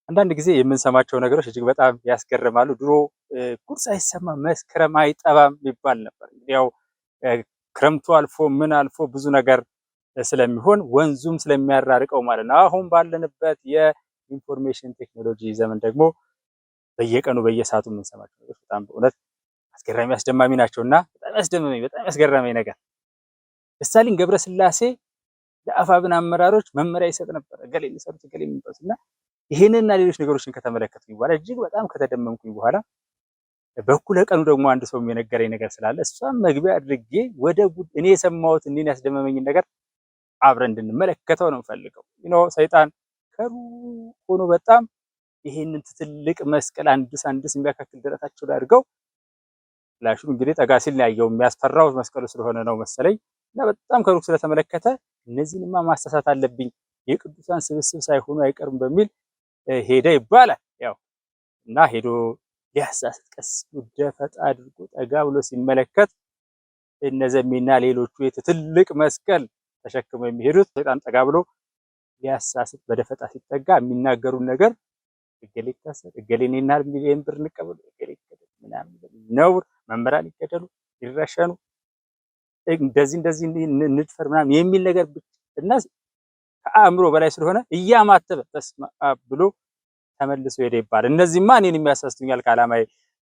አንዳንድ ጊዜ የምንሰማቸው ነገሮች እጅግ በጣም ያስገርማሉ። ድሮ ጉድ ሳይሰማ መስከረም አይጠባም ይባል ነበር። ያው ክረምቱ አልፎ ምን አልፎ ብዙ ነገር ስለሚሆን ወንዙም ስለሚያራርቀው ማለት ነው። አሁን ባለንበት የኢንፎርሜሽን ቴክኖሎጂ ዘመን ደግሞ በየቀኑ በየሰዓቱ የምንሰማቸው ነገሮች በጣም በእውነት አስገራሚ አስደማሚ ናቸውና በጣም ያስገረመኝ ነገር ደሳለኝ ገብረስላሴ ለአፋብን አመራሮች መመሪያ ይሰጥ ነበር። እገሌ ሊሰሩት እገሌ የሚባሉትና ይሄንና ሌሎች ነገሮችን ከተመለከትኩኝ በኋላ እጅግ በጣም ከተደመምኩኝ በኋላ በኩለ ቀኑ ደግሞ አንድ ሰው የነገረኝ ነገር ስላለ እሷም መግቢያ አድርጌ ወደ እኔ የሰማሁት እኔን ያስደመመኝን ነገር አብረን እንድንመለከተው ነው ፈልገው። ሰይጣን ከሩቅ ሆኖ በጣም ይሄንን ትልቅ መስቀል አንድስ የሚያካክል ደረታቸው ላይ አድርገው ፍላሹን እንግዲህ ጠጋ ሲል ነው ያየው። የሚያስፈራው መስቀሉ ስለሆነ ነው መሰለኝ እና በጣም ከሩቅ ስለተመለከተ እነዚህንማ ማስተሳት አለብኝ የቅዱሳን ስብስብ ሳይሆኑ አይቀርም በሚል ሄደ ይባላል። ያው እና ሄዶ ሊያሳስት ቀስ ደፈጣ አድርጎ ጠጋ ብሎ ሲመለከት እነዘሜና ሌሎቹ ትልቅ መስቀል ተሸክመው የሚሄዱት ሰይጣን ጠጋ ብሎ ሊያሳስት በደፈጣ ሲጠጋ የሚናገሩን ነገር እገሌ ይታሰር፣ እገሌ እኔና ሚሊዮን ብር እንቀበሉ፣ እገሌ ምናምን ነውር፣ መምህራን ይገደሉ፣ ይረሸኑ፣ እንደዚህ እንድፈር ምናምን የሚል ነገር እና ከአእምሮ በላይ ስለሆነ እያማተበ በስመ አብ ብሎ ተመልሶ ሄደ ይባላል። እነዚህማ እኔን የሚያሳስቱኛል ከዓላማዬ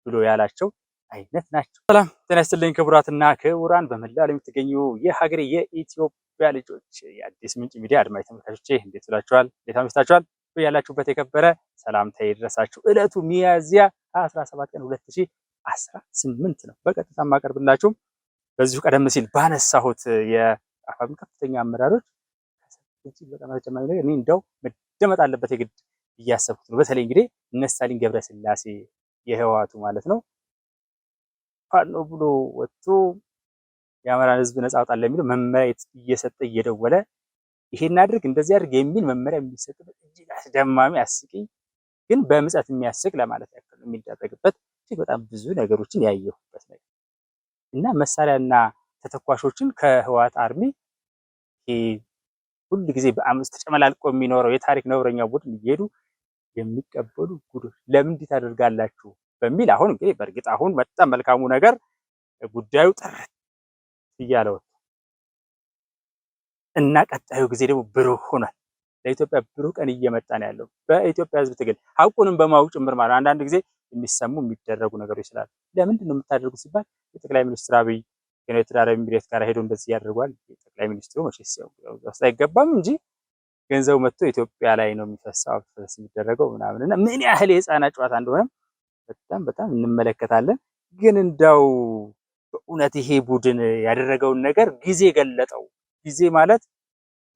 ብሎ ያላቸው አይነት ናቸው። ሰላም ጤና ይስጥልኝ ክቡራትና ክቡራን በመላው ዓለም የምትገኙ የሀገሬ የኢትዮጵያ ልጆች የአዲስ ምንጭ ሚዲያ አድማጭ ተመልካቾቼ እንዴት ውላችኋል? እንዴት አምሽታችኋል? ያላችሁበት የከበረ ሰላምታ ይድረሳችሁ። ዕለቱ ሚያዝያ 17 ቀን 2018 ነው። በቀጥታ ማቀርብላችሁ በዚሁ ቀደም ሲል ባነሳሁት የአፋብን ከፍተኛ አመራሮች በጣም ተጨማሪ ነገር እኔ እንደው መደመጥ አለበት የግድ እያሰብኩት ነው። በተለይ እንግዲህ እነ ደሳለኝ ገብረስላሴ የህወሓቱ ማለት ነው ፋኖ ብሎ ወጥቶ የአማራን ህዝብ ነፃ አውጣ ለሚለው መመሪያ እየሰጠ እየደወለ ይሄን አድርግ እንደዚህ አድርግ የሚል መመሪያ የሚሰጥበት እጅግ አስደማሚ አስቂኝ ግን በምጸት የሚያስቅ ለማለት ያክል የሚደረግበት እጅግ በጣም ብዙ ነገሮችን ያየሁበት ነገር እና መሳሪያና ተተኳሾችን ከህወሓት አርሚ ሁሉ ጊዜ በአምስት ተጨመላልቆ የሚኖረው የታሪክ ነውረኛ ቡድን እየሄዱ የሚቀበሉ ጉዶች ለምን እንዲህ ታደርጋላችሁ በሚል አሁን እንግዲህ በእርግጥ አሁን በጣም መልካሙ ነገር ጉዳዩ ጥርት እያለ ወጣ እና ቀጣዩ ጊዜ ደግሞ ብሩህ ሆኗል። ለኢትዮጵያ ብሩህ ቀን እየመጣ ነው ያለው በኢትዮጵያ ህዝብ ትግል ሐቁንም በማወቅ ጭምር ማለት አንዳንድ ጊዜ የሚሰሙ የሚደረጉ ነገሮች ይችላል። ለምንድን ነው የምታደርጉት ሲባል የጠቅላይ ሚኒስትር አብይ ከኤርትራ ኤምሬት ጋር ሄዶ እንደዚህ ያደርጓል። ጠቅላይ ሚኒስትሩ መቼስ ያው አይገባም እንጂ ገንዘቡ መጥቶ ኢትዮጵያ ላይ ነው የሚፈሳው አፍሰስ የሚደረገው ምናምን እና ምን ያህል የህፃናት ጨዋታ እንደሆነ በጣም እንመለከታለን። ግን እንደው በእውነት ይሄ ቡድን ያደረገውን ነገር ጊዜ ገለጠው። ጊዜ ማለት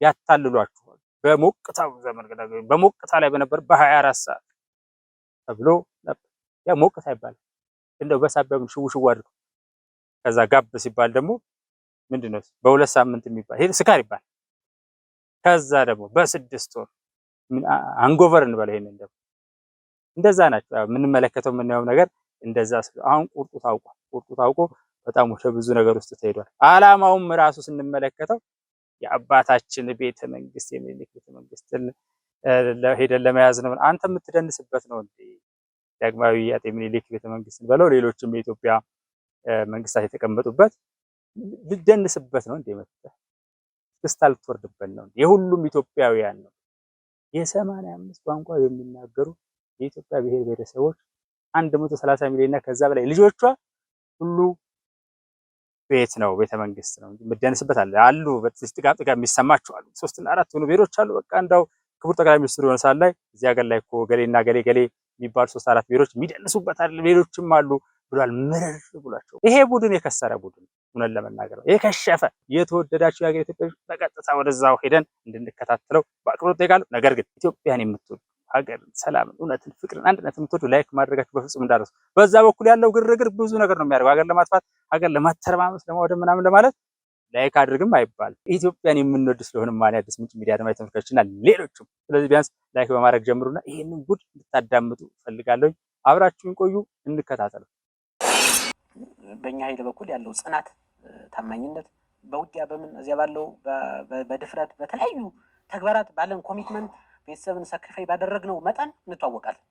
ያታልሏችኋል። በሞቅታው ዘመን በሞቅታ ላይ በነበር በ24 ሰዓት ተብሎ ነበር። ያ ሞቅታ ይባላል። እንደው በሳቢያም ሽውሽው አድርጎ ከዛ ጋብ ሲባል ደግሞ ምንድነው በሁለት ሳምንት የሚባል ይሄ ስካር ይባላል። ከዛ ደግሞ በ6 ወር አንጎቨር እንበለው ይሄንን ደግሞ እንደዛ ናቸው የምንመለከተው የምናየው ነገር እንደዛ አሁን ቁርጡ ታውቆ በጣም ወደ ብዙ ነገር ውስጥ ተሄዷል። ዓላማውም ራሱ ስንመለከተው የአባታችን ቤተ መንግስት የሚኒሊክ ቤተ መንግስትን ሄደን ለመያዝ ነው። አንተ የምትደንስበት ነው እንዴ? ዳግማዊ አጤ ሚኒሊክ ቤተ መንግስትን በለው ሌሎችም የኢትዮጵያ መንግስታት የተቀመጡበት ልደንስበት ነው እንዴ? መጥተህ ክስታል ትወርድበት ነው። የሁሉም ኢትዮጵያውያን ነው። የ85 ቋንቋ የሚናገሩ የኢትዮጵያ ብሔር ብሔረሰቦች 130 ሚሊዮን እና ከዛ በላይ ልጆቿ ሁሉ ቤት ነው ቤተ መንግስት ነው እንጂ መደነስበት አሉ በጥቃጥቃ የሚሰማቸው አሉ 3 እና 4 ሆኖ ብሔሮች አሉ። በቃ እንዳው ክቡር ጠቅላይ ሚኒስትሩ ሆነ ሳለ ላይ እዚህ ሀገር ላይ እኮ ገሌና ገሌ የሚባሉ 3 4 ብሔሮች የሚደንሱበት አይደል ሌሎችም አሉ ብሏል። ምርር ብሏቸው ይሄ ቡድን የከሰረ ቡድን ሆነን ለመናገር ነው የከሸፈ። የተወደዳችሁ የሀገር ኢትዮጵያውያን በቀጥታ ወደዛው ሄደን እንድንከታተለው በአክብሮት ጠይቃለሁ። ነገር ግን ኢትዮጵያን የምትወዱ ሀገር ሰላምን፣ እውነትን፣ ፍቅርን፣ አንድነትን የምትወዱ ላይክ ማድረጋችሁ በፍጹም እንዳረሱ። በዛ በኩል ያለው ግርግር ብዙ ነገር ነው የሚያደርገው ሀገር ለማጥፋት ሀገር ለማተረማመስ ለማውደም ምናምን ለማለት ላይክ አድርግም አይባልም። ኢትዮጵያን የምንወድ ስለሆነ ማን አዲስ ምንጭ ሚዲያ አድማጭ ተመልካቾችና ሌሎችም ስለዚህ ቢያንስ ላይክ በማድረግ ጀምሩና ይሄንን ጉድ እንድታዳምጡ ፈልጋለሁ። አብራችሁን ቆዩ፣ እንከታተሉ። በእኛ ኃይል በኩል ያለው ጽናት፣ ታማኝነት በውጊያ በምን እዚያ ባለው በድፍረት በተለያዩ ተግባራት ባለን ኮሚትመንት ቤተሰብን ሳክሪፋይ ባደረግነው መጠን እንተዋወቃለን።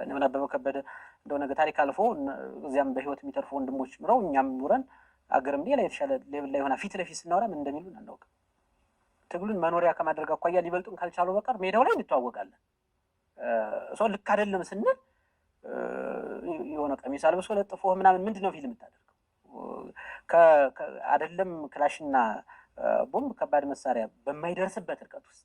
እነ አበበ ከበደ እንደው ነገ ታሪክ አልፎ እዚያም በህይወት የሚተርፉ ወንድሞች ምረው እኛም ኑረን አገርም ሌላ የተሻለ ሌቭል ላይ ሆና ፊት ለፊት ስናወራ ምን እንደሚሉን አናውቅም። ትግሉን መኖሪያ ከማድረግ አኳያ ሊበልጡን ካልቻሉ በቀር ሜዳው ላይ እንተዋወቃለን። ሰው ልክ አይደለም ስንል የሆነ ቀሚስ አልብሶ ለጥፎ ምናምን ምንድነው ፊልም የምታደርገው? አይደለም ክላሽና ቦምብ ከባድ መሳሪያ በማይደርስበት ርቀት ውስጥ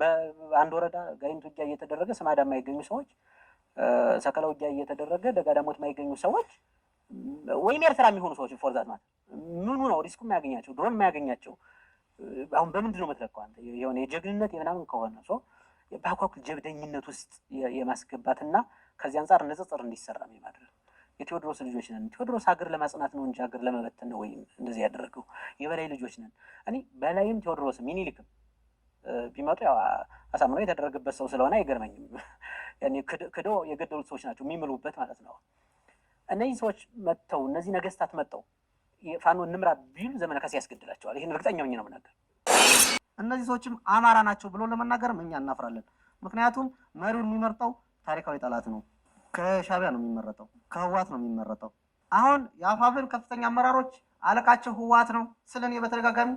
በአንድ ወረዳ ጋይንት ውጊያ እየተደረገ ስማዳ የማይገኙ ሰዎች፣ ሰከላ ውጊያ እየተደረገ ደጋዳሞት የማይገኙ ሰዎች ወይም ኤርትራ የሚሆኑ ሰዎች ፎርዛት ማለት ምኑ ነው ሪስኩ የማያገኛቸው ድሮን የማያገኛቸው? አሁን በምንድን ነው የምትለካው አንተ? የሆነ የጀግንነት የምናምን ከሆነ ሰው በአኳኩል ጀብደኝነት ውስጥ የማስገባትና ከዚህ አንጻር ንጽጽር እንዲሰራ የማድረግ የቴዎድሮስ ልጆች ነን። ቴዎድሮስ ሀገር ለማጽናት ነው እንጂ ሀገር ለመበተን ነው ወይም እንደዚህ ያደረገው። የበላይ ልጆች ነን። እኔ በላይም ቴዎድሮስ ሚኒሊክም ቢመጡ ያው አሳምነው የተደረገበት ሰው ስለሆነ አይገርመኝም። ያኔ ክዶ የገደሉት ሰዎች ናቸው የሚምሉበት ማለት ነው። እነዚህ ሰዎች መጥተው እነዚህ ነገስታት መጥተው ፋኖ እንምራ ቢሉ ዘመነ ካሴ ያስገድላቸዋል። ይህን እርግጠኛ ሆኜ ነው የምናገር። እነዚህ ሰዎችም አማራ ናቸው ብሎ ለመናገርም እኛ እናፍራለን። ምክንያቱም መሪውን የሚመርጠው ታሪካዊ ጠላት ነው። ከሻቢያ ነው የሚመረጠው፣ ከህዋት ነው የሚመረጠው። አሁን የአፋብን ከፍተኛ አመራሮች አለቃቸው ህዋት ነው ስለኔ በተደጋጋሚ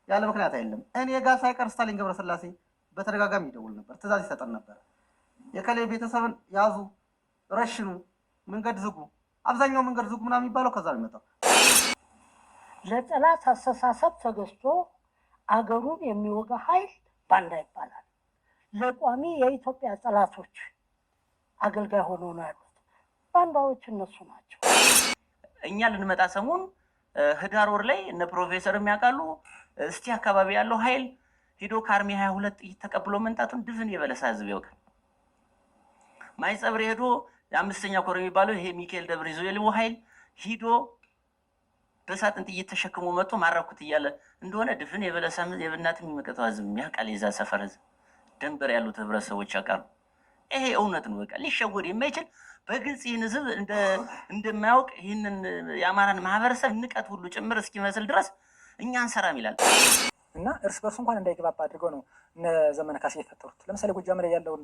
ያለ ምክንያት አይደለም። እኔ ጋር ሳይቀር ስታሊን ገብረስላሴ በተደጋጋሚ ይደውል ነበር፣ ትእዛዝ ይሰጠን ነበር። የከሌ ቤተሰብን ያዙ፣ ረሽኑ፣ መንገድ ዝጉ፣ አብዛኛው መንገድ ዝጉ ምናምን የሚባለው ከዛ ነው የሚመጣው። ለጠላት አስተሳሰብ ተገዝቶ አገሩን የሚወጋ ኃይል ባንዳ ይባላል። ለቋሚ የኢትዮጵያ ጠላቶች አገልጋይ ሆኖ ነው ያሉት ባንዳዎች እነሱ ናቸው። እኛ ልንመጣ ሰሞን ህዳር ወር ላይ እነ ፕሮፌሰር የሚያውቃሉ እስቲ አካባቢ ያለው ኃይል ሂዶ ከአርሚ 22 ጥይት ተቀብሎ መምጣቱን ድፍን የበለሳ ህዝብ ያውቃል። ማይጸብሪ ሄዶ የአምስተኛ ኮር የሚባለው ይሄ ሚካኤል ደብረ ይዞ የልቦ ኃይል ሂዶ በሳጥን ጥይት ተሸክሞ መጥቶ ማረኩት እያለ እንደሆነ ድፍን የበለሳ የብናት የሚመቀጠው ህዝብ ያውቃል። የዛ ሰፈር ህዝብ ደንበር ያሉት ህብረተሰቦች ያውቃሉ። ይሄ እውነት ነው። በቃ ሊሸወድ የማይችል በግልጽ ይህን ህዝብ እንደማያውቅ ይህንን የአማራን ማህበረሰብ ንቀት ሁሉ ጭምር እስኪመስል ድረስ እኛ አንሰራም ይላል እና እርስ በርሱ እንኳን እንዳይግባባ አድርገው ነው እነ ዘመነ ካሴ የፈጠሩት። ለምሳሌ ጎጃም ላይ ያለውን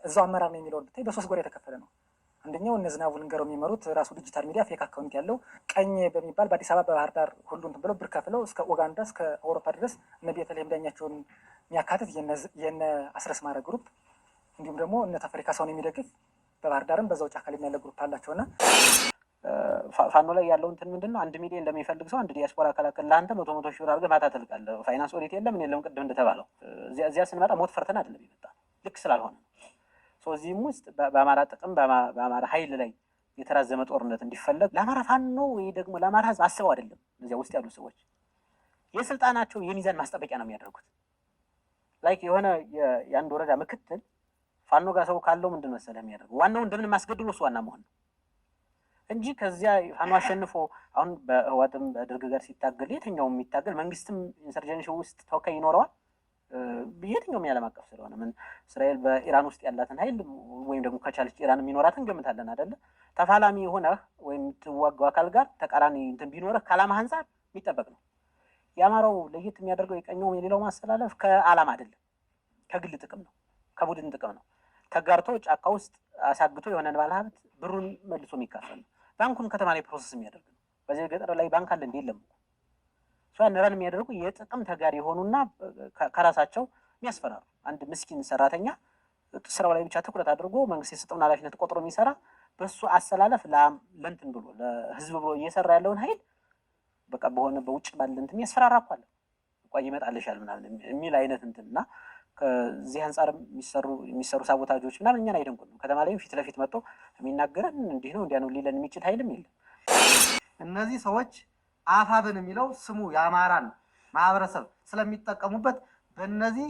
እዛው አመራር ነው የሚለውን ብታይ በሶስት ጎራ የተከፈለ ነው። አንደኛው እነ ዝናቡ ልንገረው የሚመሩት ራሱ ዲጂታል ሚዲያ ፌክ አካውንት ያለው ቀኝ በሚባል በአዲስ አበባ በባህር ዳር ሁሉ እንትን ብለው ብር ከፍለው እስከ ኡጋንዳ እስከ አውሮፓ ድረስ እነ ቤተልሔም ዳኛቸውን የሚያካትት የነ አስረስ ማረ ግሩፕ እንዲሁም ደግሞ እነ ተፈሪ ካሳውን የሚደግፍ በባህር ዳርም በዛው ጫካ ላይ ያለ ግሩፕ አላቸውና ፋኖ ላይ ያለው እንትን ምንድነው? 1 ሚሊዮን እንደሚፈልግ ሰው አንድ ዲያስፖራ ከላከል ለአንተ 100 ሺህ ብር አድርገህ ማታ ትልቃለህ። ፋይናንስ ኦዲት የለም ምን የለም ቅድም እንደተባለው እዚያ ስንመጣ ሞት ፈርተን አይደለም ይመጣ ልክ ስላልሆነ እዚህም ውስጥ በአማራ ጥቅም በአማራ ኃይል ላይ የተራዘመ ጦርነት እንዲፈለግ ለአማራ ፋኖ ወይ ደግሞ ለአማራ ህዝብ አስበው አይደለም። እዚያ ውስጥ ያሉ ሰዎች የስልጣናቸው የሚዛን ማስጠበቂያ ነው የሚያደርጉት። ላይክ የሆነ የአንድ ወረዳ ምክትል ፋኖ ጋር ሰው ካለው ምንድን መሰለህ የሚያደርገው ዋናው እንደምን ማስገድሎ እሱ ዋና መሆን ነው እንጂ ከዚያ ፋኖ አሸንፎ አሁን በህዋትም በደርግ ጋር ሲታገል የትኛውም የሚታገል መንግስትም ኢንሰርጀንሲ ውስጥ ተወካይ ይኖረዋል። የትኛውም የዓለም አቀፍ ስለሆነ ምን እስራኤል በኢራን ውስጥ ያላትን ኃይል ወይም ደግሞ ከቻለች ኢራን የሚኖራትን እንገምታለን አይደለ? ተፋላሚ የሆነህ ወይም ትዋጋው አካል ጋር ተቃራኒ እንትን ቢኖርህ ከዓላማ አንጻር የሚጠበቅ ነው። የአማራው ለየት የሚያደርገው የቀኘው የሌላው ማስተላለፍ ከዓላማ አይደለም፣ ከግል ጥቅም ነው፣ ከቡድን ጥቅም ነው። ተጋርቶ ጫካ ውስጥ አሳግቶ የሆነን ባለሀብት ብሩን መልሶ የሚካፈል ነው። ባንኩን ከተማ ላይ ፕሮሰስ የሚያደርግ ነው። በዚህ ገጠር ላይ ባንክ አለ እንዴ? የለም። ነረን የሚያደርጉ የጥቅም ተጋሪ የሆኑና ከራሳቸው የሚያስፈራሩ አንድ ምስኪን ሰራተኛ ስራው ላይ ብቻ ትኩረት አድርጎ መንግስት የሰጠውን ኃላፊነት ቆጥሮ የሚሰራ በሱ አሰላለፍ ለእንትን ብሎ ለህዝብ ብሎ እየሰራ ያለውን ኃይል በቃ በሆነ በውጭ ባለ እንትን የሚያስፈራራ እኮ አለ። ቆይ ይመጣልሻል ምናምን የሚል አይነት እንትን እና ከዚህ አንጻር የሚሰሩ ሳቦታጆች ምናምን እኛን አይደንቁንም። ከተማ ላይ ፊት ለፊት መጥቶ የሚናገረን እንዲህ ነው እንዲያ ነው ሊለን የሚችል ኃይልም የለም። እነዚህ ሰዎች አፋብን የሚለው ስሙ የአማራን ማህበረሰብ ስለሚጠቀሙበት በእነዚህ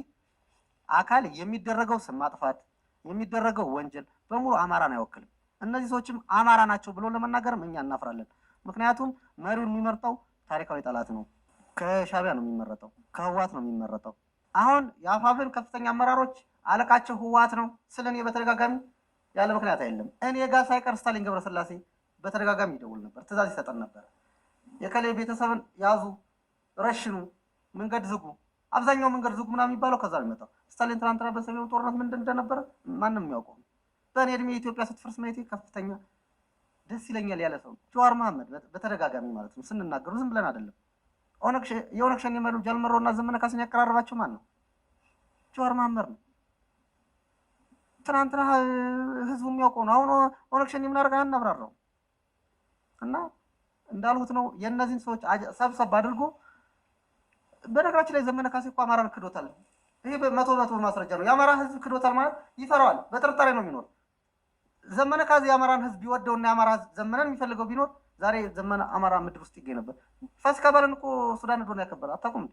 አካል የሚደረገው ስም ማጥፋት የሚደረገው ወንጀል በሙሉ አማራን አይወክልም። እነዚህ ሰዎችም አማራ ናቸው ብሎ ለመናገርም እኛ እናፍራለን። ምክንያቱም መሪውን የሚመርጠው ታሪካዊ ጠላት ነው። ከሻቢያ ነው የሚመረጠው፣ ከህዋት ነው የሚመረጠው። አሁን የአፋብን ከፍተኛ አመራሮች አለቃቸው ህዋት ነው ስለኔ በተደጋጋሚ ያለ ምክንያት አይደለም። እኔ ጋር ሳይቀር ስታሊን ገብረስላሴ በተደጋጋሚ ይደውል ነበር፣ ትእዛዝ ይሰጠን ነበር። የከሌ ቤተሰብን ያዙ፣ ረሽኑ፣ መንገድ ዝጉ፣ አብዛኛው መንገድ ዝግ ምናምን የሚባለው ከዛ ነው የሚመጣው። ስታሊን ትናንትና በሰሜኑ ጦርነት ምንድን እንደነበረ ማንም የሚያውቀው። በእኔ እድሜ ኢትዮጵያ ስትፈርስ ማየቴ ከፍተኛ ደስ ይለኛል ያለ ሰው ጀዋር መሐመድ በተደጋጋሚ ማለት ነው ስንናገሩ ዝም ብለን አይደለም። የኦነግ ሸኔ መሪው ጃልመሮና ዘመነ ካሴን ያቀራረባቸው ማን ነው? ጀዋር መሐመድ ነው። ትናንትና ህዝቡ የሚያውቀው ነው። አሁን ኦነግ ሸኔ ምን አደረገ አናብራራው እና እንዳልሁት ነው የእነዚህን ሰዎች ሰብሰብ አድርጎ በነገራችን ላይ ዘመነ ካሴ እኮ አማራን ክዶታል። ይሄ በመቶ ማስረጃ ነው። የአማራ ህዝብ ክዶታል ማለት ይፈራዋል፣ በጥርጣሬ ነው የሚኖር። ዘመነ ካሴ የአማራን ህዝብ ቢወደውና የአማራ ህዝብ ዘመነን የሚፈልገው ቢኖር ዛሬ ዘመነ አማራ ምድር ውስጥ ይገኝ ነበር። ፋሲካ በዓልን እኮ ሱዳን ሄዶ ነው ያከበረ። አታውቁም?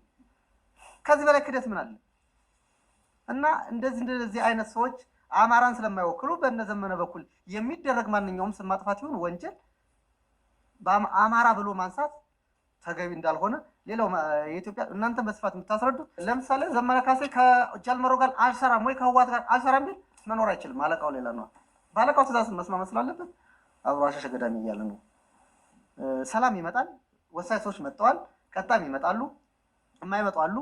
ከዚህ በላይ ክደት ምን አለ? እና እንደዚህ አይነት ሰዎች አማራን ስለማይወክሉ በእነ ዘመነ በኩል የሚደረግ ማንኛውም ስም ማጥፋት ይሁን ወንጀል በአማራ ብሎ ማንሳት ተገቢ እንዳልሆነ ሌላው የኢትዮጵያ እናንተ በስፋት የምታስረዱ ለምሳሌ ዘመነ ካሴ ከጃልመሮ ጋር አልሰራም ወይ ከህወሓት ጋር አልሰራም ቢል መኖር አይችልም። አለቃው ሌላ ነው። ባለቃው ትእዛዝ መስማት ስላለበት አብሮ አሸሸ ገዳሚ እያለ ነው። ሰላም ይመጣል። ወሳኝ ሰዎች መጥተዋል። ቀጣም ይመጣሉ። የማይመጡ አሉ።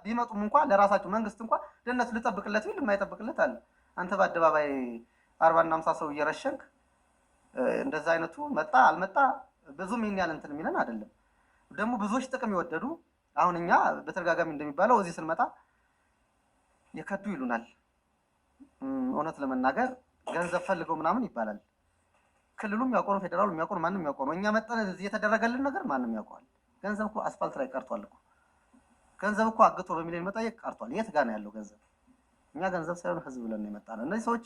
ቢመጡም እንኳን ለራሳቸው መንግስት እንኳን ደህንነቱ ልጠብቅለት ቢል የማይጠብቅለት አለ። አንተ በአደባባይ 40 እና 50 ሰው እየረሸንክ እንደዛ አይነቱ መጣ አልመጣ ብዙም ይሄን ያህል እንትን የሚለን አይደለም። ደግሞ ብዙዎች ጥቅም ይወደዱ አሁን እኛ በተደጋጋሚ እንደሚባለው እዚህ ስንመጣ የከዱ ይሉናል። እውነት ለመናገር ገንዘብ ፈልገው ምናምን ይባላል። ክልሉም ያውቀው ፌደራሉ የሚያውቀው ማንም ያውቀው ነው። እኛ መጠን እዚህ የተደረገልን ነገር ማንም ያውቀዋል። ገንዘብ እኮ አስፋልት ላይ ቀርቷል እኮ። ገንዘብ እኮ አግቶ በሚሊዮን መጠየቅ ቀርቷል። የት ጋር ነው ያለው ገንዘብ? እኛ ገንዘብ ሳይሆን ህዝብ ብለን ነው የመጣነው። እነዚህ ሰዎች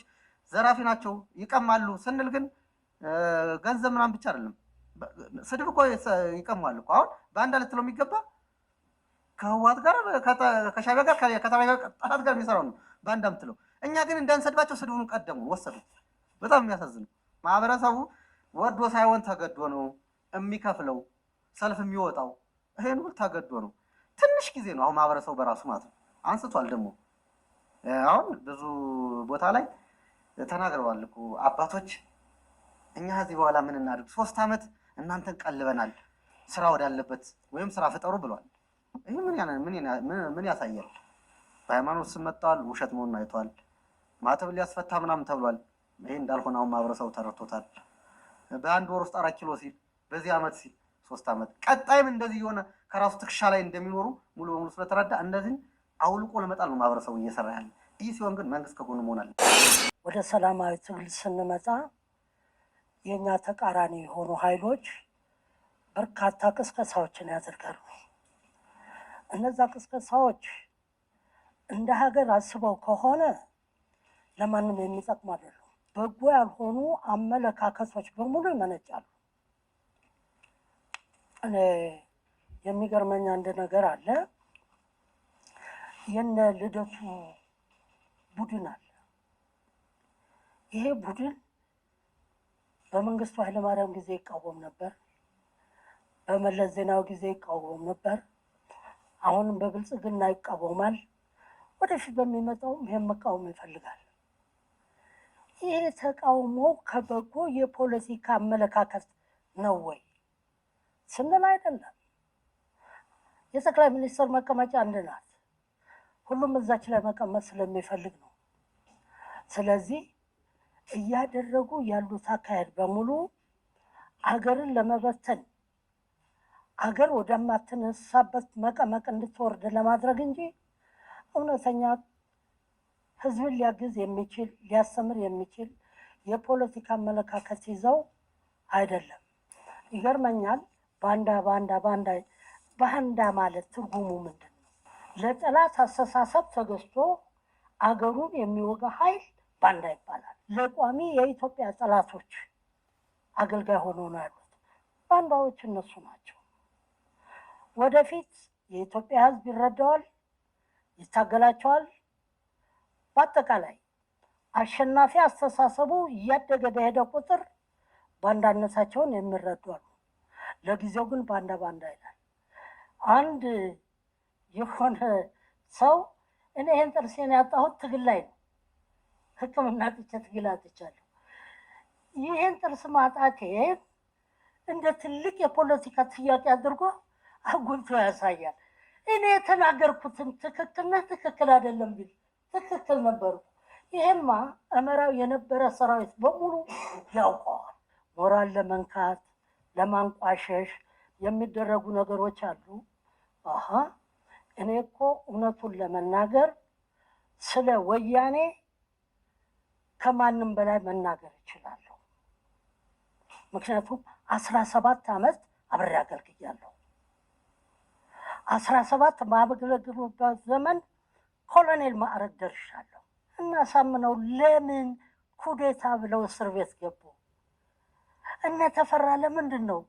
ዘራፊ ናቸው ይቀማሉ ስንል ግን ገንዘብ ምናምን ብቻ አይደለም። ስድብ እኮ ይቀማሉ እኮ። አሁን በአንድ ልትለው የሚገባ ከህወሓት ጋር ከሻዕቢያ ጋር ከታሪክ ጋር ጠላት ጋር የሚሰራው ነው በአንድ አምትለው። እኛ ግን እንዳንሰድባቸው ስድቡን ቀደሙ ወሰዱት። በጣም የሚያሳዝነው ማህበረሰቡ ወዶ ሳይሆን ተገዶ ነው የሚከፍለው ሰልፍ የሚወጣው። ይሄን ሁሉ ተገዶ ነው። ትንሽ ጊዜ ነው አሁን ማህበረሰቡ በራሱ ማለት ነው አንስቷል። ደግሞ አሁን ብዙ ቦታ ላይ ተናግረዋል እኮ አባቶች እኛ ከዚህ በኋላ ምን እናድርግ? 3 ዓመት እናንተን ቀልበናል፣ ስራ ወዳለበት ወይም ስራ ፍጠሩ ብሏል። ይሄ ምን ያሳያል? በሃይማኖት ስም መጥተዋል፣ ውሸት መሆኑን አይተዋል። ማተብ ሊያስፈታ ምናምን ተብሏል። ይሄ እንዳልሆነ አሁን ማህበረሰቡ ተረድቶታል። በአንድ ወር ውስጥ 4 ኪሎ ሲል በዚህ ዓመት ሲል 3 ዓመት ቀጣይም እንደዚህ የሆነ ከራሱ ትከሻ ላይ እንደሚኖሩ ሙሉ በሙሉ ስለተረዳ እንደዚህ አውልቆ ለመጣል ነው ማህበረሰቡ እየሰራ ያለ። ይህ ሲሆን ግን መንግስት ከጎኑ መሆን አለ። ወደ ሰላማዊ ትግል ስንመጣ የኛ ተቃራኒ የሆኑ ኃይሎች በርካታ ቅስቀሳዎችን ያደርጋሉ። እነዛ ቅስቀሳዎች እንደ ሀገር አስበው ከሆነ ለማንም የሚጠቅሙ አይደሉም። በጎ ያልሆኑ አመለካከቶች በሙሉ ይመነጫሉ። እኔ የሚገርመኝ አንድ ነገር አለ። የነ ልደቱ ቡድን አለ። ይሄ ቡድን በመንግስቱ ኃይለማርያም ጊዜ ይቃወም ነበር፣ በመለስ ዜናዊ ጊዜ ይቃወም ነበር፣ አሁንም በብልጽግና ይቃወማል። ወደፊት በሚመጣውም ይሄን መቃወም ይፈልጋል። ይሄ ተቃውሞ ከበጎ የፖለቲካ አመለካከት ነው ወይ ስንል አይደለም። የጠቅላይ ሚኒስትር መቀመጫ አንድ ናት። ሁሉም እዛች ላይ መቀመጥ ስለሚፈልግ ነው። ስለዚህ እያደረጉ ያሉት አካሄድ በሙሉ አገርን ለመበተን አገር ወደማትነሳበት መቀመቅ እንድትወርድ ለማድረግ እንጂ እውነተኛ ህዝብን ሊያግዝ የሚችል ሊያስተምር የሚችል የፖለቲካ አመለካከት ይዘው አይደለም። ይገርመኛል። ባንዳ ማለት ትርጉሙ ምንድን ነው? ለጠላት አስተሳሰብ ተገዝቶ አገሩን የሚወጋ ኃይል ባንዳ ይባላል። ለቋሚ የኢትዮጵያ ጠላቶች አገልጋይ ሆነው ነው ያሉት። ባንዳዎች እነሱ ናቸው። ወደፊት የኢትዮጵያ ህዝብ ይረዳዋል፣ ይታገላቸዋል። በአጠቃላይ አሸናፊ አስተሳሰቡ እያደገ በሄደ ቁጥር ባንዳነታቸውን የሚረዷሉ። ለጊዜው ግን ባንዳ ይላል። አንድ የሆነ ሰው እኔ ይህን ጥርሴን ያጣሁት ትግል ላይ ነው፣ ሕክምና ጥቼ ትግል አጥቻለሁ። ይህን ጥርስ ማጣቴን እንደ ትልቅ የፖለቲካ ጥያቄ አድርጎ አጉልቶ ያሳያል። እኔ የተናገርኩትን ትክክል ነህ ትክክል አይደለም ቢል ትክክል ነበሩ። ይሄማ እመራው የነበረ ሰራዊት በሙሉ ያውቀዋል። ሞራል ለመንካት ለማንቋሸሽ የሚደረጉ ነገሮች አሉ። አሃ እኔ እኮ እውነቱን ለመናገር ስለ ወያኔ ከማንም በላይ መናገር እችላለሁ። ምክንያቱም 17 ዓመት አብሬ አገልግያለሁ። 17 ማገልግሎበት ዘመን ኮሎኔል ማዕረግ ደርሻለሁ። እና ሳምነው ለምን ኩዴታ ብለው እስር ቤት ገቡ? እነ ተፈራ ለምንድን ነው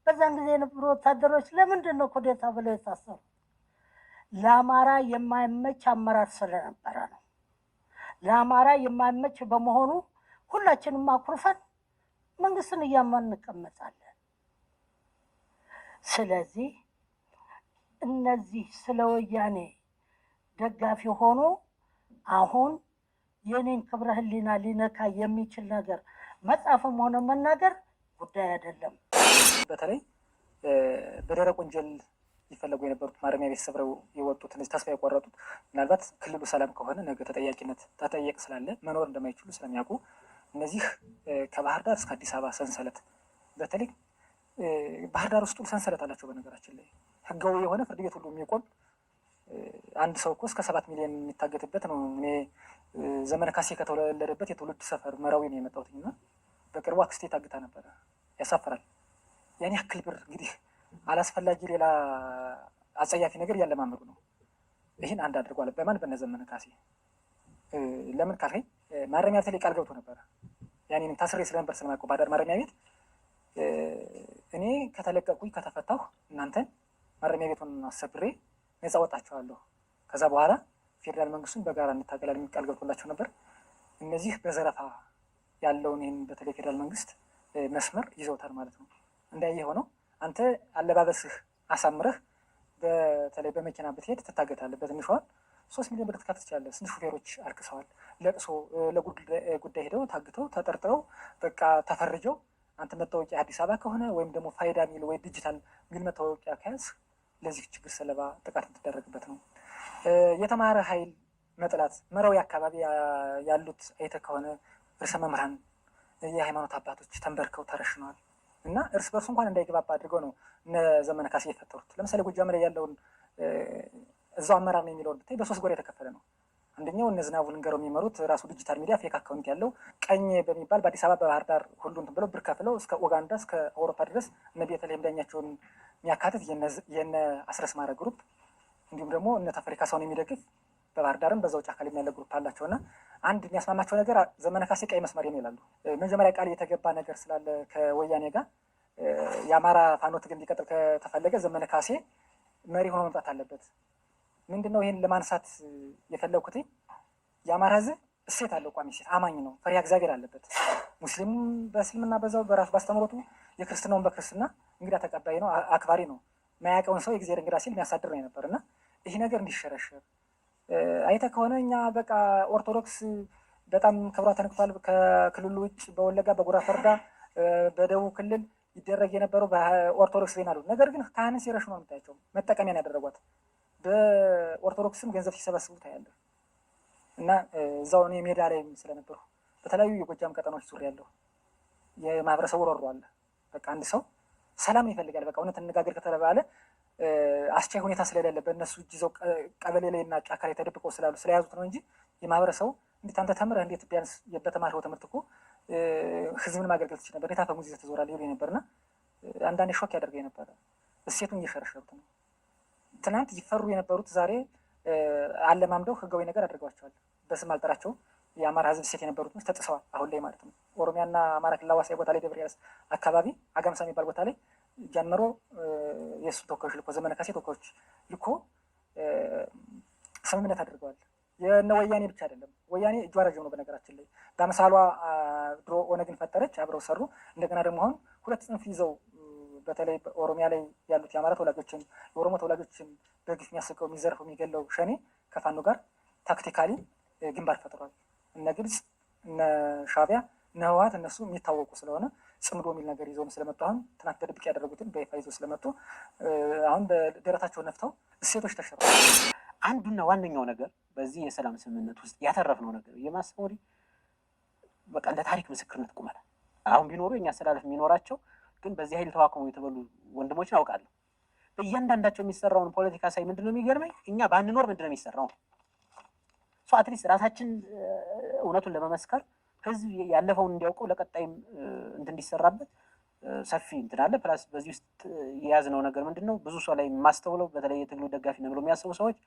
በዛን ጊዜ የነበሩ ወታደሮች ለምንድን ነው ኩዴታ ብለው የታሰሩ? ለአማራ የማይመች አመራር ስለነበረ ነው። ለአማራ የማይመች በመሆኑ ሁላችንም አኩርፈን መንግስትን እያማን እንቀመጣለን። ስለዚህ እነዚህ ስለ ወያኔ ደጋፊ ሆኖ አሁን የኔን ክብረ ህሊና ሊነካ የሚችል ነገር መጻፍም ሆነ መናገር ጉዳይ አይደለም። በተለይ በደረቅ ወንጀል ሊፈለጉ የነበሩት ማረሚያ ቤት ሰብረው የወጡት እነዚህ ተስፋ የቆረጡት ምናልባት ክልሉ ሰላም ከሆነ ነገ ተጠያቂነት ተጠየቅ ስላለ መኖር እንደማይችሉ ስለሚያውቁ እነዚህ ከባህር ዳር እስከ አዲስ አበባ ሰንሰለት፣ በተለይ ባህር ዳር ውስጥ ሰንሰለት አላቸው። በነገራችን ላይ ህጋዊ የሆነ ፍርድ ቤት ሁሉ የሚቆም አንድ ሰው እኮ እስከ 7 ሚሊዮን የሚታገትበት ነው። እኔ ዘመነ ካሴ ከተወለደበት የትውልድ ሰፈር መራዊ ነው የመጣሁት እና በቅርቡ አክስቴ ታግታ ነበረ። ያሳፍራል። ያን ያክል ብር እንግዲህ አላስፈላጊ ሌላ አጸያፊ ነገር እያለማመዱ ነው። ይህን አንድ አድርጓል። በማን በነ ዘመነ ካሴ። ለምን ካልከኝ ማረሚያ ቤት ላይ ቃል ገብቶ ነበረ። ያኔንም ታስሬ ስለነበር ስለማውቀው ባዳር ማረሚያ ቤት እኔ ከተለቀቁኝ ከተፈታሁ እናንተን ማረሚያ ቤቱን አሰብሬ ነፃ ወጣቸዋለሁ። ከዛ በኋላ ፌዴራል መንግስቱን በጋራ እንታገላለን የሚል ቃል ገብቶላቸው ነበር። እነዚህ በዘረፋ ያለውን ይህን በተለይ ፌዴራል መንግስት መስመር ይዘውታል ማለት ነው። እንዳየ ሆነው አንተ አለባበስህ አሳምረህ በተለይ በመኪና ብትሄድ ትታገታለህ። በትንሿ 3 ሚሊዮን ብር ትከፍል ትችላለህ። ስንት ሹፌሮች አልቅሰዋል። ለቅሶ ለጉዳይ ሄደው ታግተው ተጠርጥረው በቃ ተፈርጀው አንተ መታወቂያ አዲስ አበባ ከሆነ ወይም ደግሞ ፋይዳ ሚል ወይ ዲጂታል ሚል መታወቂያ ከያዝ ለዚህ ችግር ሰለባ ጥቃት የምትደረግበት ነው። የተማረ ኃይል መጥላት መራዊ አካባቢ ያሉት አይተህ ከሆነ ርዕሰ መምህራን የሃይማኖት አባቶች ተንበርከው ተረሽነዋል። እና እርስ በርሱ እንኳን እንዳይግባባ አድርገው ነው እነ ዘመነ ካሴ የፈጠሩት። ለምሳሌ ጎጃም ላይ ያለውን እዛው አመራር ነው የሚለውን ብታይ በ3 ጎራ የተከፈለ ነው። አንደኛው እነ ዝናቡ ልንገረው የሚመሩት ራሱ ዲጂታል ሚዲያ ፌክ አካውንት ያለው ቀኝ በሚባል በአዲስ አበባ በባህር ዳር ሁሉ እንትን ብለው ብር ከፍለው እስከ ኡጋንዳ እስከ አውሮፓ ድረስ እነ ቤተልሔም ዳኛቸውን የሚያካትት የነ አስረስ ማረ ግሩፕ እንዲሁም ደግሞ እነ ተፈሪ ካሳሁን የሚደግፍ በባህር ዳርም በዛው ጫካ ላይ ያለ ግሩፕ አላቸው። እና አንድ የሚያስማማቸው ነገር ዘመነ ካሴ ቀይ መስመር ነው ይላሉ። መጀመሪያ ቃል የተገባ ነገር ስላለ ከወያኔ ጋር የአማራ ፋኖ ትግል እንዲቀጥል ከተፈለገ ዘመነ ካሴ መሪ ሆኖ መምጣት አለበት። ምንድነው ይህን ለማንሳት የፈለኩት? የአማራ ሕዝብ እሴት አለው፣ ቋሚ እሴት፣ አማኝ ነው፣ ፈሪሃ እግዚአብሔር አለበት። ሙስሊሙም በእስልምና በዛው በራሱ ባስተምሮቱ፣ የክርስትናውን በክርስትና እንግዳ ተቀባይ ነው፣ አክባሪ ነው። ማያውቀውን ሰው የእግዚአብሔር እንግዳ ሲል የሚያሳድር ነው የነበር እና ይህ ነገር እንዲሸረሸር አይተህ ከሆነ እኛ በቃ ኦርቶዶክስ በጣም ክብሯ ተነክቷል። ከክልሉ ውጭ በወለጋ በጉራ ፈርዳ በደቡብ ክልል ይደረግ የነበረው በኦርቶዶክስ ዜና አሉ። ነገር ግን ካህንን ሲረሽኑ ነው የምታያቸው። መጠቀሚያን ያደረጓት በኦርቶዶክስም ገንዘብ ሲሰበስቡ ታያለህ። እና እዛው እኔ ሜዳ ላይ ስለነበርኩ በተለያዩ የጎጃም ቀጠናዎች ዙሪያ ያለው የማህበረሰቡ ሮሮ አለ። በቃ አንድ ሰው ሰላም ይፈልጋል። በቃ እውነት እንነጋገር ከተባለ አስቻይ ሁኔታ ስለሌለ በእነሱ እጅ ይዘው ቀበሌ ላይ እና ጫካ ላይ ተደብቀው ስላሉ ስለያዙት ነው እንጂ የማህበረሰቡ እንዴት አንተ ተምረህ እንዴት ቢያንስ በተማርኸው ትምህርት እኮ ህዝብን ማገልገል ትችል ነበር፣ እንዴት አፈሙዝ ይዘህ ትዞራለህ ይሉኝ ነበርና አንዳንዴ ሾክ ያደርገኝ ነበረ። እሴቱን እየሸረሸሩት ነው። ትናንት ይፈሩ የነበሩት ዛሬ አለማምደው ህጋዊ ነገር አድርገዋቸዋል። በስም አልጠራቸውም። የአማራ ህዝብ እሴት የነበሩት ተጥሰዋል አሁን ላይ ማለት ነው። ኦሮሚያና አማራ ክልል አዋሳኝ ቦታ ላይ ደብረ ኤልያስ አካባቢ አጋምሳ የሚባል ቦታ ላይ ጀምሮ የእሱ ተወካዮች ልኮ ዘመነ ካሴ ተወካዮች ልኮ ስምምነት አድርገዋል። የነ ወያኔ ብቻ አይደለም። ወያኔ እጇ ረጅም ነው። በነገራችን ላይ በአምሳሏ ድሮ ኦነግን ፈጠረች፣ አብረው ሰሩ። እንደገና ደግሞ አሁን ሁለት ጽንፍ ይዘው በተለይ በኦሮሚያ ላይ ያሉት የአማራ ተወላጆችን የኦሮሞ ተወላጆችን በግፍ የሚያስቀው የሚዘርፈው የሚገለው ሸኔ ከፋኖ ጋር ታክቲካሊ ግንባር ፈጥሯል። እነ ግብፅ እነ ሻዕቢያ እነ ህወሓት እነሱ የሚታወቁ ስለሆነ ጽምዶ የሚል ነገር ይዘውም ስለመጡ አሁን ትናንት በድብቅ ያደረጉትን በይፋ ይዘው ስለመጡ አሁን በደረታቸውን ነፍተው እሴቶች ተሸሩ። አንዱና ዋነኛው ነገር በዚህ የሰላም ስምምነት ውስጥ ያተረፍነው ነገር የማስበው በቃ እንደ ታሪክ ምስክርነት ቁመናል። አሁን ቢኖሩ የኛ አስተላለፍ የሚኖራቸው ግን በዚህ ኃይል ተዋክሞ የተበሉ ወንድሞችን አውቃለሁ። በእያንዳንዳቸው የሚሰራውን ፖለቲካ ሳይ ምንድነው የሚገርመኝ እኛ ባንኖር ምንድነው የሚሰራው ሰው አትሊስት ራሳችን እውነቱን ለመመስከር ህዝብ ያለፈውን እንዲያውቀው ለቀጣይም እንዲሰራበት ሰፊ እንትን አለ። ፕላስ በዚህ ውስጥ የያዝነው ነገር ምንድነው ብዙ ሰው ላይ የማስተውለው በተለይ የትግሉ ደጋፊ ነው ብሎ የሚያስቡ ሰዎች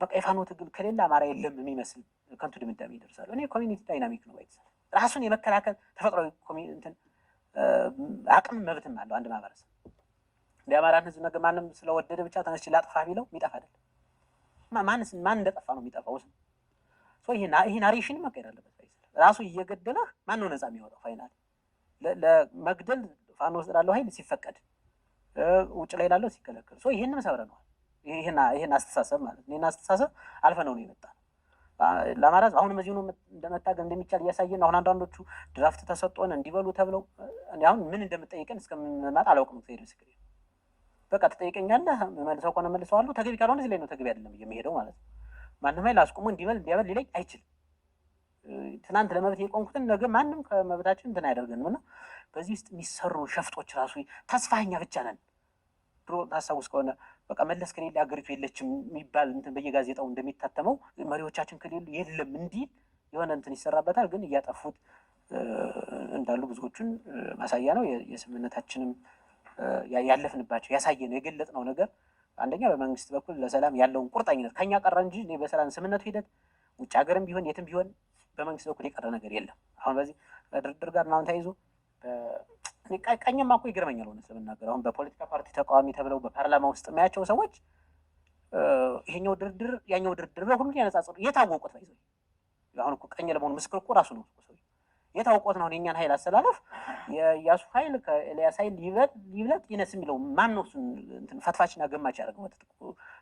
በቃ የፋኖ ትግል ከሌላ አማራ የለም የሚመስል ከንቱ ድምዳሜ ይደርሳሉ። እኔ ኮሚኒቲ ዳይናሚክ ነው ባይተሰብ ራሱን የመከላከል ተፈጥሯዊ አቅም መብትም አለው አንድ ማህበረሰብ። የአማራን ህዝብ ነገር ማንም ስለወደደ ብቻ ተነስቼ ላጥፋ ቢለው የሚጠፋ አይደለም። ማን እንደጠፋ ነው የሚጠፋው። ይሄ ናሬሽን መቀየር አለበት። ራሱ እየገደለህ ማን ነው ነፃ የሚወጣው? ፋይናል ለመግደል ፋኖ ውስጥ ላለው ኃይል ሲፈቀድ ውጭ ላይ ላለው ሲከለከል ይህንን ሰብረነዋል። ይህን አስተሳሰብ ማለት ነው። ይህን አስተሳሰብ አልፈነው ነው የመጣ ለአማራ ህዝብ አሁንም እዚሁ እንደመታገል እንደሚቻል እያሳየን። አሁን አንዳንዶቹ ድራፍት ተሰጥቶን እንዲበሉ ተብለው አሁን ምን እንደምጠይቀን እስከምንመጣ አላውቅም። ሄድ ምስክር በቃ ትጠይቀኛለህ፣ መልሰው ከሆነ መልሰዋለሁ። ተገቢ ካልሆነ እዚህ ላይ ነው ተገቢ አይደለም የሚሄደው ማለት ነው። ማንም ኃይል አስቁሞ እንዲበል እንዲያበል ሊለኝ አይችልም። ትናንት ለመብት የቆምኩትን ነገ ማንም ከመብታችን እንትን አያደርገንም እና በዚህ ውስጥ የሚሰሩ ሸፍጦች ራሱ ተስፋኛ ብቻ ነን። ድሮ ታስታውስ ከሆነ በቃ መለስ ከሌለ ሀገሪቱ የለችም የሚባል እንትን በየጋዜጣው እንደሚታተመው መሪዎቻችን ከሌሉ የለም እንዲል የሆነ እንትን ይሰራበታል። ግን እያጠፉት እንዳሉ ብዙዎቹን ማሳያ ነው። የስምምነታችንም ያለፍንባቸው ያሳየ ነው የገለጥነው ነገር አንደኛ በመንግስት በኩል ለሰላም ያለውን ቁርጠኝነት ከኛ ቀረ እንጂ በሰላም ስምምነቱ ሂደት ውጭ ሀገርም ቢሆን የትም ቢሆን በመንግስት በኩል የቀረ ነገር የለም። አሁን በዚህ ድርድር ጋር ምናምን ተያይዞ ቀኝማ እኮ ይገርመኛል እውነት ለመናገር አሁን በፖለቲካ ፓርቲ ተቃዋሚ ተብለው በፓርላማ ውስጥ የሚያቸው ሰዎች ይሄኛው ድርድር ያኛው ድርድር ብለው ሁሉ ያነጻጽሩ የታወቁት ነው። አሁን እኮ ቀኝ ለመሆኑ ምስክር እኮ ራሱ ነው ሰው የታወቁት ነው። የኛን ኃይል አሰላለፍ የኢያሱ ኃይል ከኤልያስ ኃይል ይብለጥ ይነስ የሚለው ማን ነው? እሱን እንትን ፈትፋችና ገማች ያደረገው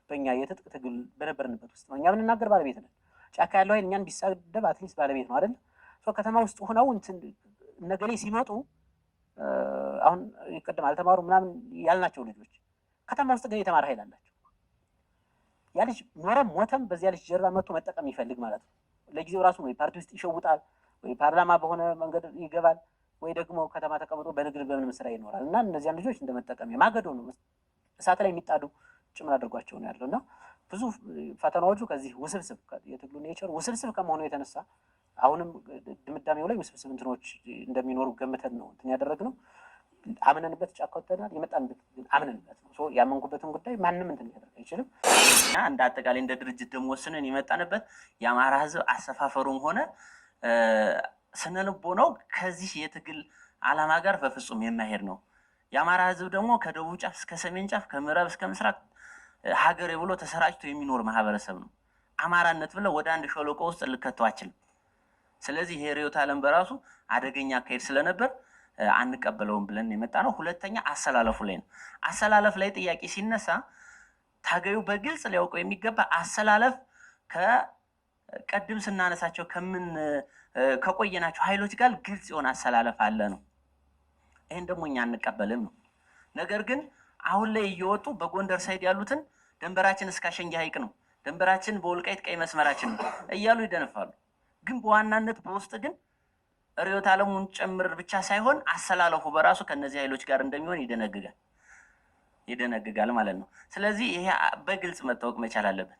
በእኛ የትጥቅ ትግል በነበርንበት ውስጥ ነው። እኛ ብንናገር ባለቤት ነን። ጫካ ያለው ኃይል እኛን ቢሳደብ አትሊስት ባለቤት ነው አይደል? ከተማ ውስጥ ሆነው እንትን ነገሌ ሲመጡ አሁን ይቀደም አልተማሩ ምናምን ያልናቸው ልጆች ከተማ ውስጥ ግን የተማረ ኃይል አላቸው። ያ ልጅ ኖረም ሞተም በዚያ ልጅ ጀርባ መጥቶ መጠቀም ይፈልግ ማለት ነው። ለጊዜው ራሱ ወይ ፓርቲ ውስጥ ይሸውጣል፣ ወይ ፓርላማ በሆነ መንገድ ይገባል፣ ወይ ደግሞ ከተማ ተቀምጦ በንግድ በምንም ስራ ይኖራል። እና እነዚያን ልጆች እንደመጠቀም ማገዶ ነው፣ እሳት ላይ የሚጣዱ ጭምር አድርጓቸው ነው ያለው። እና ብዙ ፈተናዎቹ ከዚህ ውስብስብ የትግሉ ኔቸር ውስብስብ ከመሆኑ የተነሳ አሁንም ድምዳሜው ላይ ውስብስብ እንትኖች እንደሚኖሩ ገምተን ነው እንትን ያደረግነው። አምነንበት ጫካ ወጥተናል። የመጣንበት ግን አምነንበት ነው። ያመንኩበትን ጉዳይ ማንም እንትን ሊያደርግ አይችልም። እንደ አጠቃላይ እንደ ድርጅት ደግሞ ወስነን የመጣንበት የአማራ ሕዝብ አሰፋፈሩም ሆነ ስነልቦናው ከዚህ የትግል ዓላማ ጋር በፍጹም የማይሄድ ነው። የአማራ ሕዝብ ደግሞ ከደቡብ ጫፍ እስከ ሰሜን ጫፍ ከምዕራብ እስከ ምስራቅ ሀገሬ ብሎ ተሰራጭቶ የሚኖር ማህበረሰብ ነው። አማራነት ብለው ወደ አንድ ሸለቆ ውስጥ ልከተው አይችልም። ስለዚህ ይሄ ርዕዮተ ዓለም በራሱ አደገኛ አካሄድ ስለነበር አንቀበለውም ብለን የመጣ ነው። ሁለተኛ አሰላለፉ ላይ ነው። አሰላለፍ ላይ ጥያቄ ሲነሳ ታጋዩ በግልጽ ሊያውቀው የሚገባ አሰላለፍ ከቀድም ስናነሳቸው ከቆየናቸው ኃይሎች ጋር ግልጽ የሆነ አሰላለፍ አለ ነው። ይህን ደግሞ እኛ አንቀበልም ነው። ነገር ግን አሁን ላይ እየወጡ በጎንደር ሳይድ ያሉትን ደንበራችን እስከ አሸንጊ ሐይቅ ነው፣ ደንበራችን በወልቃይት ቀይ መስመራችን ነው እያሉ ይደነፋሉ። ግን በዋናነት በውስጥ ግን ርዕዮተ ዓለሙን ጨምር ብቻ ሳይሆን አሰላለፉ በራሱ ከነዚህ ኃይሎች ጋር እንደሚሆን ይደነግጋል ማለት ነው። ስለዚህ ይሄ በግልጽ መታወቅ መቻል አለበት።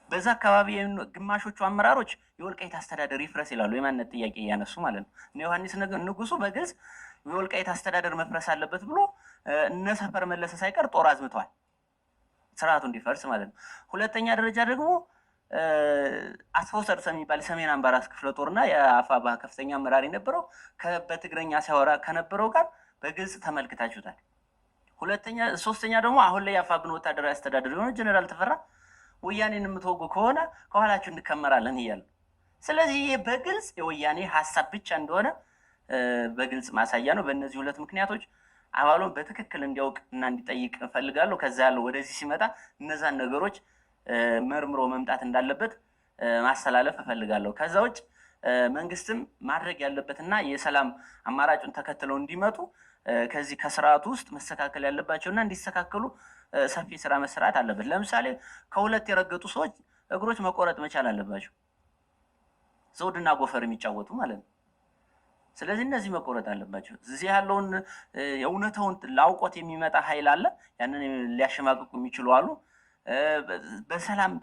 በዛ አካባቢ ግማሾቹ አመራሮች የወልቃይት አስተዳደር ይፍረስ ይላሉ፣ የማንነት ጥያቄ እያነሱ ማለት ነው። እነ ዮሐንስ ንጉሱ በግልጽ የወልቃይት አስተዳደር መፍረስ አለበት ብሎ እነ ሰፈር መለሰ ሳይቀር ጦር አዝምተዋል፣ ስርዓቱ እንዲፈርስ ማለት ነው። ሁለተኛ ደረጃ ደግሞ አስፋው ሰርሰ የሚባል ሰሜን አምባራስ ክፍለ ጦርና የአፋባ ከፍተኛ አመራር የነበረው በትግረኛ ሲያወራ ከነበረው ጋር በግልጽ ተመልክታችሁታል። ሶስተኛ ደግሞ አሁን ላይ የአፋብን ወታደራዊ አስተዳደር የሆነ ጀነራል ተፈራ ወያኔን የምትወጉ ከሆነ ከኋላችሁ እንከመራለን እያሉ። ስለዚህ ይሄ በግልጽ የወያኔ ሀሳብ ብቻ እንደሆነ በግልጽ ማሳያ ነው። በእነዚህ ሁለት ምክንያቶች አባሉን በትክክል እንዲያውቅ እና እንዲጠይቅ እፈልጋለሁ። ከዛ ያለው ወደዚህ ሲመጣ እነዛን ነገሮች መርምሮ መምጣት እንዳለበት ማስተላለፍ እፈልጋለሁ። ከዛ ውጭ መንግስትም ማድረግ ያለበትና የሰላም አማራጩን ተከትለው እንዲመጡ ከዚህ ከስርዓቱ ውስጥ መስተካከል ያለባቸውና እንዲስተካከሉ ሰፊ ስራ መስራት አለበት። ለምሳሌ ከሁለት የረገጡ ሰዎች እግሮች መቆረጥ መቻል አለባቸው፣ ዘውድና ጎፈር የሚጫወቱ ማለት ነው። ስለዚህ እነዚህ መቆረጥ አለባቸው። እዚህ ያለውን እውነታውን ላውቆት የሚመጣ ኃይል አለ፣ ያንን ሊያሸማቅቁ የሚችሉ አሉ፣ በሰላም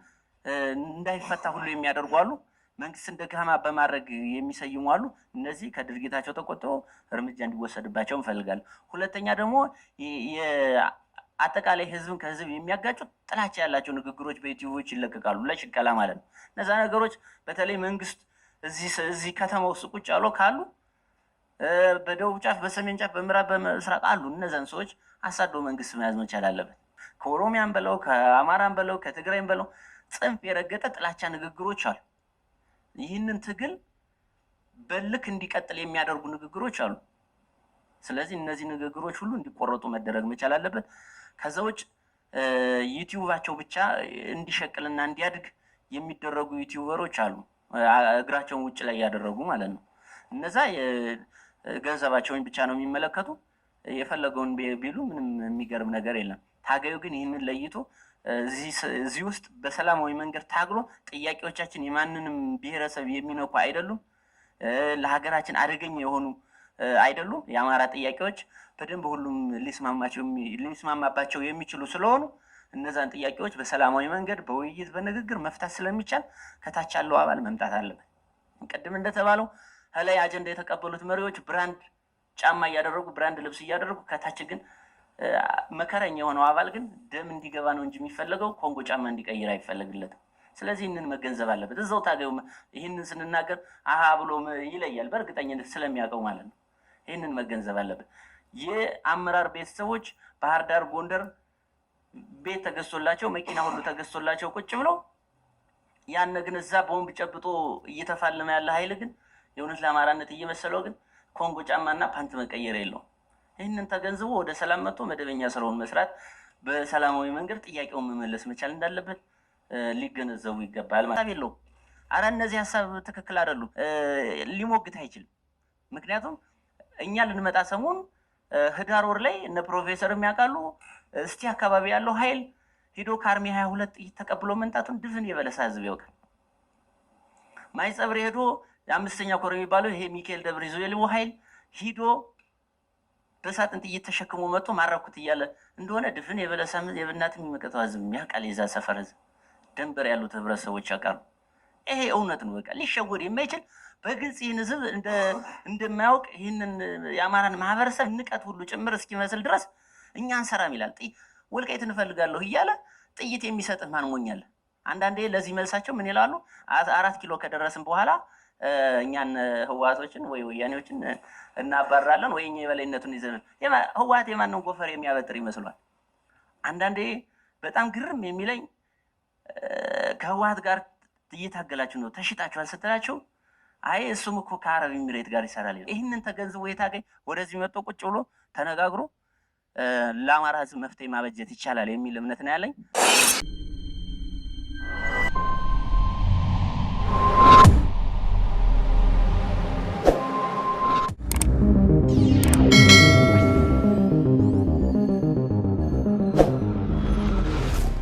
እንዳይፈታ ሁሉ የሚያደርጉ አሉ፣ መንግስትን ደካማ በማድረግ የሚሰይሙ አሉ። እነዚህ ከድርጊታቸው ተቆጥበው እርምጃ እንዲወሰድባቸው እንፈልጋለን። ሁለተኛ ደግሞ አጠቃላይ ህዝብን ከህዝብ የሚያጋጩ ጥላቻ ያላቸው ንግግሮች በዩቲዩቦች ይለቀቃሉ፣ ለሽቀላ ማለት ነው። እነዛ ነገሮች በተለይ መንግስት እዚህ ከተማ ውስጥ ቁጭ ያለው ካሉ በደቡብ ጫፍ፣ በሰሜን ጫፍ፣ በምዕራብ፣ በምስራቅ አሉ። እነዛን ሰዎች አሳዶ መንግስት መያዝ መቻል አለበት። ከኦሮሚያም በለው ከአማራም በለው ከትግራይም በለው ጽንፍ የረገጠ ጥላቻ ንግግሮች አሉ። ይህንን ትግል በልክ እንዲቀጥል የሚያደርጉ ንግግሮች አሉ። ስለዚህ እነዚህ ንግግሮች ሁሉ እንዲቆረጡ መደረግ መቻል አለበት። ከዛ ውጭ ዩቲዩባቸው ብቻ እንዲሸቅልና እንዲያድግ የሚደረጉ ዩቲዩበሮች አሉ፣ እግራቸውን ውጭ ላይ ያደረጉ ማለት ነው። እነዛ ገንዘባቸውን ብቻ ነው የሚመለከቱ፣ የፈለገውን ቢሉ ምንም የሚገርም ነገር የለም። ታጋዩ ግን ይህንን ለይቶ እዚህ ውስጥ በሰላማዊ መንገድ ታግሎ ጥያቄዎቻችን የማንንም ብሔረሰብ የሚነኩ አይደሉም፣ ለሀገራችን አደገኛ የሆኑ አይደሉም። የአማራ ጥያቄዎች በደንብ ሁሉም ሊስማማባቸው የሚችሉ ስለሆኑ እነዛን ጥያቄዎች በሰላማዊ መንገድ በውይይት በንግግር መፍታት ስለሚቻል ከታች ያለው አባል መምጣት አለበት። ቅድም እንደተባለው ከላይ አጀንዳ የተቀበሉት መሪዎች ብራንድ ጫማ እያደረጉ ብራንድ ልብስ እያደረጉ ከታች ግን መከረኛ የሆነው አባል ግን ደም እንዲገባ ነው እንጂ የሚፈለገው ኮንጎ ጫማ እንዲቀይር አይፈለግለትም። ስለዚህ ይህንን መገንዘብ አለበት። እዛው ታገዩ ይህንን ስንናገር አሃ ብሎ ይለያል፣ በእርግጠኝነት ስለሚያውቀው ማለት ነው። ይህንን መገንዘብ አለበት። የአመራር ቤተሰቦች ባህር ዳር፣ ጎንደር ቤት ተገዝቶላቸው መኪና ሁሉ ተገዝቶላቸው ቁጭ ብለው ያን ግን እዛ ቦምብ ጨብጦ እየተፋለመ ያለ ኃይል ግን የእውነት ለአማራነት እየመሰለው ግን ኮንጎ ጫማና ፓንት መቀየር የለውም። ይህንን ተገንዝቦ ወደ ሰላም መጥቶ መደበኛ ስራውን መስራት፣ በሰላማዊ መንገድ ጥያቄውን መመለስ መቻል እንዳለበት ሊገነዘቡ ይገባል ማለት የለውም። አረ እነዚህ ሀሳብ ትክክል አይደሉም ሊሞግት አይችልም። ምክንያቱም እኛ ልንመጣ ሰሞን ህዳር ወር ላይ እነ ፕሮፌሰር የሚያውቃሉ እስቲ አካባቢ ያለው ኃይል ሂዶ ከአርሚ 22 ጥይት ተቀብሎ መምጣቱን ድፍን የበለሳ ህዝብ ያውቃል። ማይጸብር ሄዶ የአምስተኛ ኮር የሚባለው ይሄ ሚካኤል ደብረ ይዞ የልቦ ኃይል ሂዶ በሳጥን ጥይት ተሸክሞ መጥቶ ማረኩት እያለ እንደሆነ ድፍን የበለሳ የብናት የሚመቀተው ህዝብ ያውቃል። የዛ ሰፈር ህዝብ ደንበር ያሉት ህብረተሰቦች ያውቃሉ። ይሄ እውነት ነው። በቃ ሊሸወድ የማይችል በግልጽ ይህን ህዝብ እንደማያውቅ ይህንን የአማራን ማህበረሰብ ንቀት ሁሉ ጭምር እስኪመስል ድረስ እኛ አንሰራም ይላል። ወልቃይት እንፈልጋለሁ እያለ ጥይት የሚሰጥህ ማን ሞኛል? አንዳንዴ ለዚህ መልሳቸው ምን ይላሉ? 4 ኪሎ ከደረስን በኋላ እኛን ህወሓቶችን ወይ ወያኔዎችን እናባራለን ወይ እኛ የበላይነቱን ይዘን ህወሓት የማንን ጎፈር የሚያበጥር ይመስሏል። አንዳንዴ በጣም ግርም የሚለኝ ከህወሓት ጋር እየታገላችሁ ነው ተሽጣችኋል ስትላቸው አይ እሱም እኮ ከአረብ ኤሚሬት ጋር ይሰራል። ይህንን ተገንዝቦ የታገኝ ወደዚህ መጥቶ ቁጭ ብሎ ተነጋግሮ ለአማራ ህዝብ መፍትሄ ማበጀት ይቻላል የሚል እምነት ነው ያለኝ።